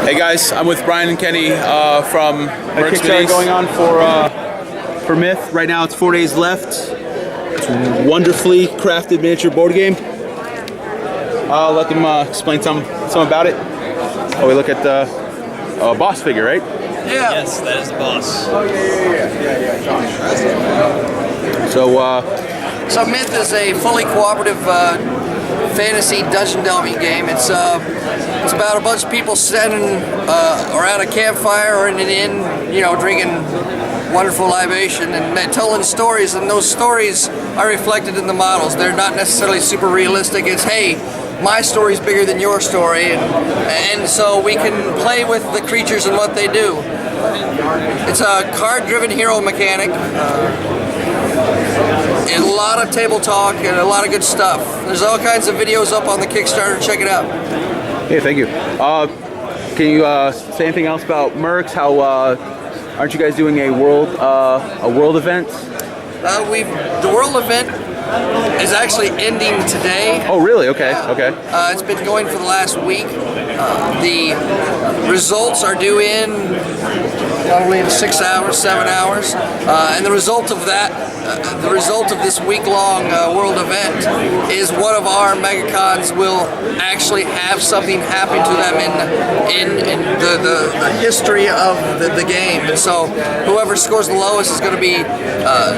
Hey guys, I'm with Brian and Kenny from MERCS Kickstarter Minis. going on for Myth. Right now it's 4 days left. It's a wonderfully crafted miniature board game. I'll let them explain some about it. Oh, we look at the boss figure, right? Yeah. Yes, that is the boss. So, Myth is a fully cooperative fantasy dungeon delving game. It's about a bunch of people standing around a campfire or in an inn, you know, drinking wonderful libation and telling stories, and those stories are reflected in the models. They're not necessarily super realistic. It's, hey, my story's bigger than your story, and so we can play with the creatures and what they do. It's a card-driven hero mechanic. And a lot of table talk and a lot of good stuff. There's all kinds of videos up on the Kickstarter. Check it out. hey, thank you. Can you say anything else about MERCS? How aren't you guys doing a world event? The world event is actually ending today. Oh, really? Okay, okay. It's been going for the last week. The results are due in probably in 6 hours, 7 hours, and the result of that, the result of this week-long world event is one of our megacons will actually have something happen to them in the history of the game, and so whoever scores the lowest is going to be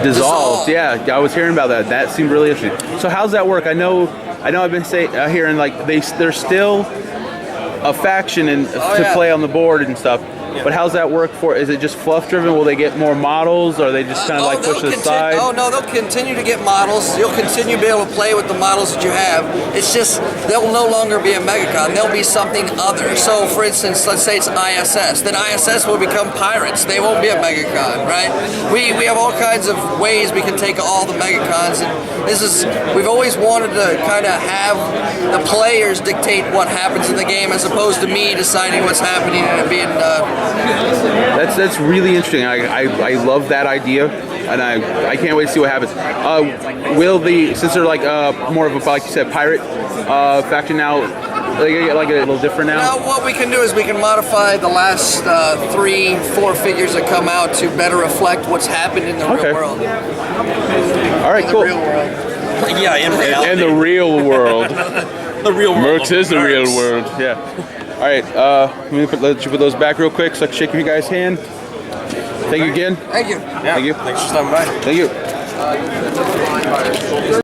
dissolved. Yeah, I was hearing about that. That seemed really interesting. So how's that work? I know I've been hearing like there's still a faction to play on the board and stuff. But how's that work for? Is it just fluff driven? Will they get more models, or are they just kind of like push to the side? Oh no, they'll continue to get models. You'll continue to be able to play with the models that you have. It's just they'll no longer be a megacon. They'll be something other. So, for instance, let's say it's ISS. Then ISS will become pirates. They won't be a megacon, right? We have all kinds of ways we can take all the megacons, and we've always wanted to kind of have the players dictate what happens in the game as opposed to me deciding what's happening and it being. That's really interesting. I love that idea, and I can't wait to see what happens. Since they're like more of a, like you said, pirate faction now, they get like a little different now? Now what we can do is we can modify the last 3-4 figures that come out to better reflect what's happened in the real world. All right, cool. The real world. Yeah, in reality. In the real world. The real world. MERCS is the real world. Yeah. All right, let me let you put those back real quick so I can shake your guys' hand. Thank you again. Thank you. Yeah. Thank you. Thanks for stopping by. Thank you.